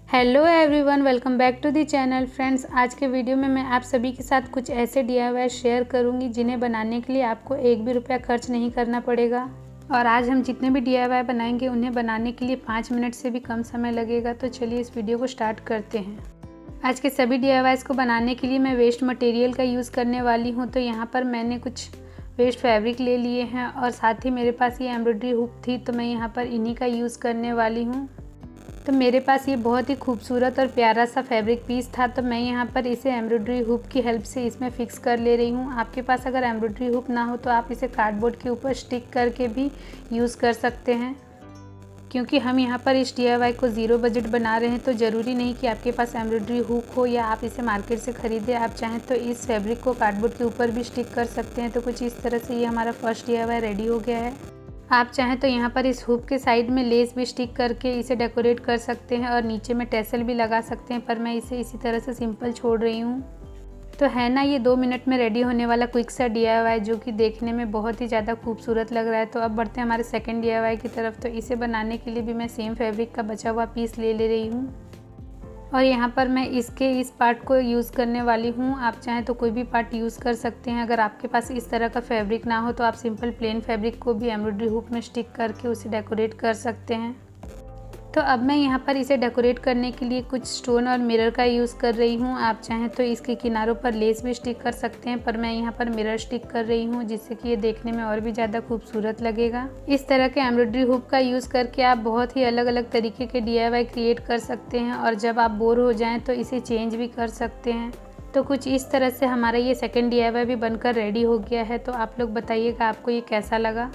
Hello everyone, welcome back to the channel. Friends, आज के video में मैं आप सभी के साथ कुछ ऐसे DIY शेयर करूंगी जिन्हें बनाने के लिए आपको एक भी रुपया खर्च नहीं करना पड़ेगा। और आज हम जितने भी DIY बनाएंगे उन्हें बनाने के लिए 5 मिनट से भी कम समय लगेगा। तो चलिए इस वीडियो को स्टार्ट करते हैं। आज के सभी DIYs को बनाने के लिए मैं वेस्ट मटेरियल का यूज़ करने वाली हूँ। तो यहाँ पर मैंने कुछ वेस्ट फैब्रिक ले लिए हैं और साथ ही मेरे पास ये एम्ब्रॉयडरी हुक थी, तो मैं यहाँ पर इन्हीं का यूज़ करने वाली हूँ। तो मेरे पास ये बहुत ही खूबसूरत और प्यारा सा फैब्रिक पीस था, तो मैं यहाँ पर इसे एम्ब्रॉयडरी हुक की हेल्प से इसमें फ़िक्स कर ले रही हूँ। आपके पास अगर एम्ब्रॉयडरी हुक ना हो तो आप इसे कार्डबोर्ड के ऊपर स्टिक करके भी यूज़ कर सकते हैं। क्योंकि हम यहाँ पर इस DIY को ज़ीरो बजट बना रहे हैं, तो ज़रूरी नहीं कि आपके पास एम्ब्रॉयडरी हुक हो या आप इसे मार्केट से ख़रीदें। आप चाहें तो इस फैब्रिक को कार्डबोर्ड के ऊपर भी स्टिक कर सकते हैं। तो कुछ इस तरह से ये हमारा फर्स्ट DIY रेडी हो गया है। आप चाहें तो यहाँ पर इस हुक के साइड में लेस भी स्टिक करके इसे डेकोरेट कर सकते हैं और नीचे में टैसल भी लगा सकते हैं, पर मैं इसे इसी तरह से सिंपल छोड़ रही हूँ। तो है ना, ये 2 मिनट में रेडी होने वाला क्विक सा DIY जो कि देखने में बहुत ही ज़्यादा खूबसूरत लग रहा है। तो अब बढ़ते हैं हमारे सेकंड DIY की तरफ। तो इसे बनाने के लिए भी मैं सेम फैब्रिक का बचा हुआ पीस ले रही हूँ और यहाँ पर मैं इसके इस पार्ट को यूज़ करने वाली हूँ। आप चाहें तो कोई भी पार्ट यूज़ कर सकते हैं। अगर आपके पास इस तरह का फैब्रिक ना हो तो आप सिंपल प्लेन फैब्रिक को भी एम्ब्रॉयडरी हुक में स्टिक करके उसे डेकोरेट कर सकते हैं। तो अब मैं यहाँ पर इसे डेकोरेट करने के लिए कुछ स्टोन और मिरर का यूज़ कर रही हूँ। आप चाहें तो इसके किनारों पर लेस भी स्टिक कर सकते हैं, पर मैं यहाँ पर मिरर स्टिक कर रही हूँ जिससे कि ये देखने में और भी ज़्यादा खूबसूरत लगेगा। इस तरह के एम्ब्रॉयडरी हुक का यूज़ करके आप बहुत ही अलग अलग तरीके के DIY क्रिएट कर सकते हैं और जब आप बोर हो जाएँ तो इसे चेंज भी कर सकते हैं। तो कुछ इस तरह से हमारा ये सेकेंड DIY भी बनकर रेडी हो गया है। तो आप लोग बताइएगा आपको ये कैसा लगा।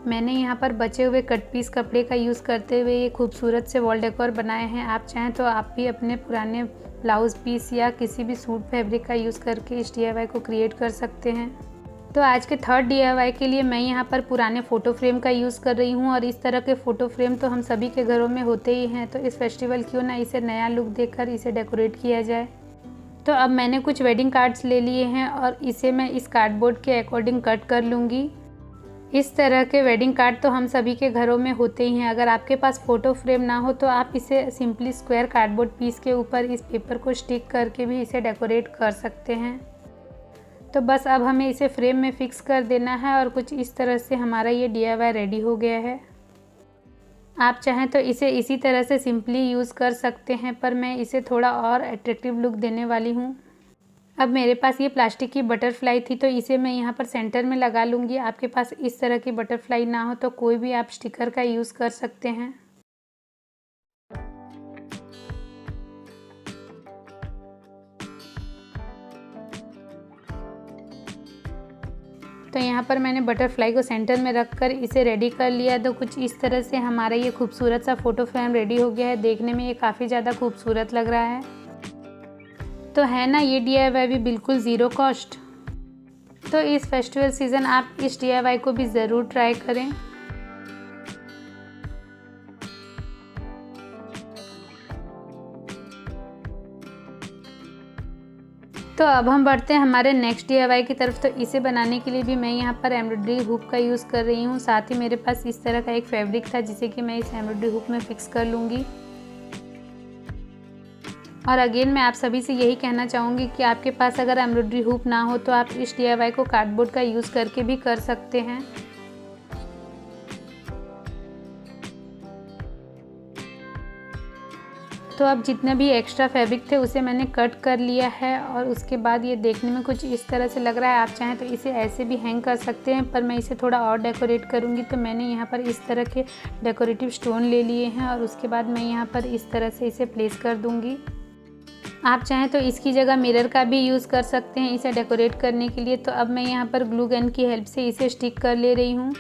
मैंने यहाँ पर बचे हुए कट पीस कपड़े का यूज़ करते हुए ये खूबसूरत से वॉल डेकोर बनाए हैं। आप चाहें तो आप भी अपने पुराने ब्लाउज़ पीस या किसी भी सूट फैब्रिक का यूज़ करके इस DIY को क्रिएट कर सकते हैं। तो आज के थर्ड DIY के लिए मैं यहाँ पर पुराने फ़ोटो फ्रेम का यूज़ कर रही हूँ और इस तरह के फ़ोटो फ्रेम तो हम सभी के घरों में होते ही हैं। तो इस फेस्टिवल क्यों ना इसे नया लुक देकर इसे डेकोरेट किया जाए। तो अब मैंने कुछ वेडिंग कार्ड्स ले लिए हैं और इसे मैं इस कार्डबोर्ड के अकॉर्डिंग कट कर लूँगी। इस तरह के वेडिंग कार्ड तो हम सभी के घरों में होते ही हैं। अगर आपके पास फ़ोटो फ्रेम ना हो तो आप इसे सिंपली स्क्वायर कार्डबोर्ड पीस के ऊपर इस पेपर को स्टिक करके भी इसे डेकोरेट कर सकते हैं। तो बस अब हमें इसे फ्रेम में फ़िक्स कर देना है और कुछ इस तरह से हमारा ये DIY रेडी हो गया है। आप चाहें तो इसे इसी तरह से सिंपली यूज़ कर सकते हैं, पर मैं इसे थोड़ा और अट्रैक्टिव लुक देने वाली हूँ। अब मेरे पास ये प्लास्टिक की बटरफ्लाई थी, तो इसे मैं यहाँ पर सेंटर में लगा लूँगी। आपके पास इस तरह की बटरफ्लाई ना हो तो कोई भी आप स्टिकर का यूज़ कर सकते हैं। तो यहाँ पर मैंने बटरफ्लाई को सेंटर में रखकर इसे रेडी कर लिया। तो कुछ इस तरह से हमारा ये खूबसूरत सा फ़ोटो फ्रेम रेडी हो गया है। देखने में ये काफ़ी ज़्यादा खूबसूरत लग रहा है। तो है ना, ये DIY भी बिल्कुल ज़ीरो कॉस्ट। तो इस फेस्टिवल सीज़न आप इस DIY को भी ज़रूर ट्राई करें। तो अब हम बढ़ते हैं हमारे नेक्स्ट DIY की तरफ। तो इसे बनाने के लिए भी मैं यहाँ पर एम्ब्रॉयडरी हुक का यूज़ कर रही हूँ। साथ ही मेरे पास इस तरह का एक फैब्रिक था जिसे कि मैं इस एम्ब्रॉयडरी हुक में फ़िक्स कर लूँगी। और अगेन मैं आप सभी से यही कहना चाहूँगी कि आपके पास अगर एम्ब्रॉयडरी हुक ना हो तो आप इस DIY को कार्डबोर्ड का यूज़ करके भी कर सकते हैं। तो अब जितने भी एक्स्ट्रा फैब्रिक थे उसे मैंने कट कर लिया है और उसके बाद ये देखने में कुछ इस तरह से लग रहा है। आप चाहें तो इसे ऐसे भी हैंग कर सकते हैं, पर मैं इसे थोड़ा और डेकोरेट करूँगी। तो मैंने यहाँ पर इस तरह के डेकोरेटिव स्टोन ले लिए हैं और उसके बाद मैं यहाँ पर इस तरह से इसे प्लेस कर दूँगी। आप चाहें तो इसकी जगह मिरर का भी यूज़ कर सकते हैं इसे डेकोरेट करने के लिए। तो अब मैं यहाँ पर ग्लू गन की हेल्प से इसे स्टिक कर ले रही हूँ।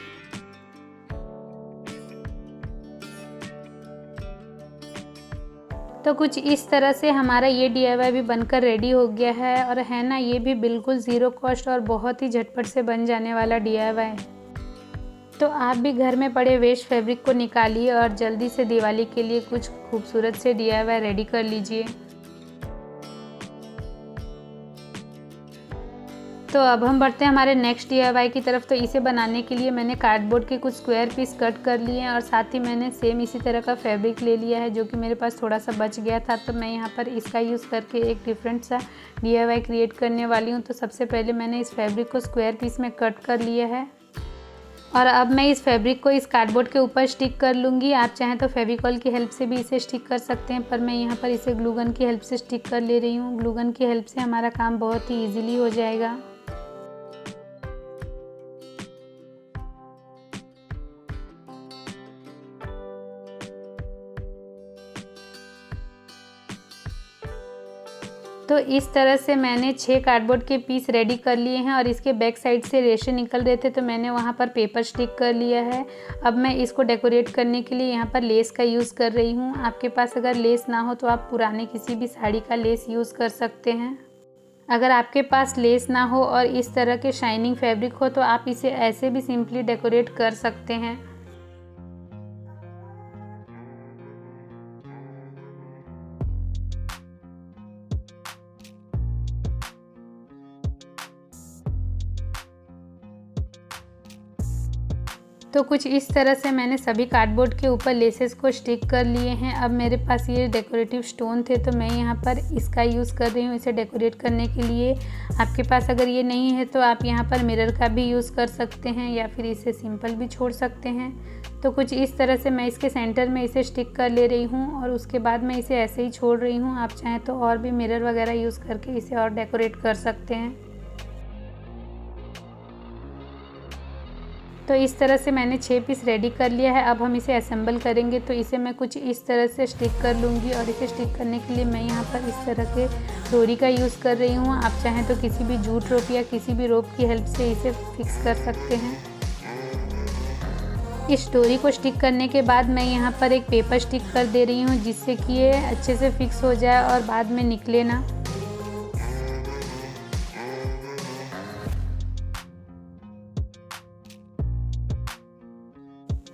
तो कुछ इस तरह से हमारा ये DIY भी बनकर रेडी हो गया है और है ना, ये भी बिल्कुल ज़ीरो कॉस्ट और बहुत ही झटपट से बन जाने वाला DIY। तो आप भी घर में पड़े वेस्ट फैब्रिक को निकालिए और जल्दी से दिवाली के लिए कुछ खूबसूरत से DIY रेडी कर लीजिए। तो अब हम बढ़ते हैं हमारे नेक्स्ट DIY की तरफ। तो इसे बनाने के लिए मैंने कार्डबोर्ड के कुछ स्क्वायर पीस कट कर लिए हैं और साथ ही मैंने सेम इसी तरह का फैब्रिक ले लिया है जो कि मेरे पास थोड़ा सा बच गया था। तो मैं यहाँ पर इसका यूज़ करके एक डिफरेंट सा DIY क्रिएट करने वाली हूँ। तो सबसे पहले मैंने इस फैब्रिक को स्क्वायर पीस में कट कर लिया है और अब मैं इस फैब्रिक को इस कार्डबोर्ड के ऊपर स्टिक कर लूँगी। आप चाहें तो फेविकॉल की हेल्प से भी इसे स्टिक कर सकते हैं, पर मैं यहाँ पर इसे ग्लू गन की हेल्प से स्टिक कर ले रही हूँ। ग्लू गन की हेल्प से हमारा काम बहुत ही ईजिली हो जाएगा। तो इस तरह से मैंने 6 कार्डबोर्ड के पीस रेडी कर लिए हैं और इसके बैक साइड से रेशे निकल रहे थे तो मैंने वहाँ पर पेपर स्टिक कर लिया है। अब मैं इसको डेकोरेट करने के लिए यहाँ पर लेस का यूज़ कर रही हूँ। आपके पास अगर लेस ना हो तो आप पुराने किसी भी साड़ी का लेस यूज़ कर सकते हैं। अगर आपके पास लेस ना हो और इस तरह के शाइनिंग फैब्रिक हो तो आप इसे ऐसे भी सिंपली डेकोरेट कर सकते हैं। तो कुछ इस तरह से मैंने सभी कार्डबोर्ड के ऊपर लेसेस को स्टिक कर लिए हैं। अब मेरे पास ये डेकोरेटिव स्टोन थे तो मैं यहाँ पर इसका यूज़ कर रही हूँ इसे डेकोरेट करने के लिए। आपके पास अगर ये नहीं है तो आप यहाँ पर मिरर का भी यूज़ कर सकते हैं या फिर इसे सिंपल भी छोड़ सकते हैं। तो कुछ इस तरह से मैं इसके सेंटर में इसे स्टिक कर ले रही हूँ और उसके बाद मैं इसे ऐसे ही छोड़ रही हूँ। आप चाहें तो और भी मिरर वगैरह यूज़ करके इसे और डेकोरेट कर सकते हैं। तो इस तरह से मैंने 6 पीस रेडी कर लिया है। अब हम इसे असेंबल करेंगे। तो इसे मैं कुछ इस तरह से स्टिक कर लूँगी और इसे स्टिक करने के लिए मैं यहाँ पर इस तरह के डोरी का यूज़ कर रही हूँ। आप चाहें तो किसी भी जूट रोप या किसी भी रोप की हेल्प से इसे फिक्स कर सकते हैं। इस डोरी को स्टिक करने के बाद मैं यहाँ पर एक पेपर स्टिक कर दे रही हूँ जिससे कि ये अच्छे से फिक्स हो जाए और बाद में निकले ना।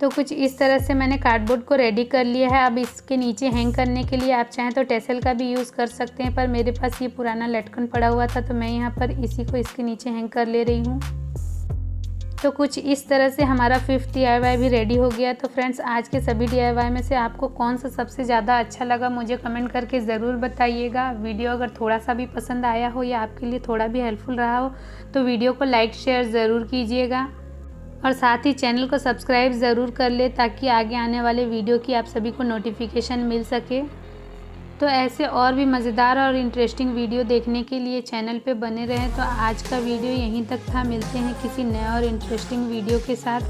तो कुछ इस तरह से मैंने कार्डबोर्ड को रेडी कर लिया है। अब इसके नीचे हैंग करने के लिए आप चाहें तो टेसल का भी यूज़ कर सकते हैं, पर मेरे पास ये पुराना लटकन पड़ा हुआ था तो मैं यहाँ पर इसी को इसके नीचे हैंग कर ले रही हूँ। तो कुछ इस तरह से हमारा 5th DIY भी रेडी हो गया। तो फ्रेंड्स, आज के सभी DIY में से आपको कौन सा सबसे ज़्यादा अच्छा लगा मुझे कमेंट करके ज़रूर बताइएगा। वीडियो अगर थोड़ा सा भी पसंद आया हो या आपके लिए थोड़ा भी हेल्पफुल रहा हो तो वीडियो को लाइक शेयर ज़रूर कीजिएगा और साथ ही चैनल को सब्सक्राइब ज़रूर कर ले ताकि आगे आने वाले वीडियो की आप सभी को नोटिफिकेशन मिल सके। तो ऐसे और भी मज़ेदार और इंटरेस्टिंग वीडियो देखने के लिए चैनल पे बने रहें। तो आज का वीडियो यहीं तक था। मिलते हैं किसी नए और इंटरेस्टिंग वीडियो के साथ।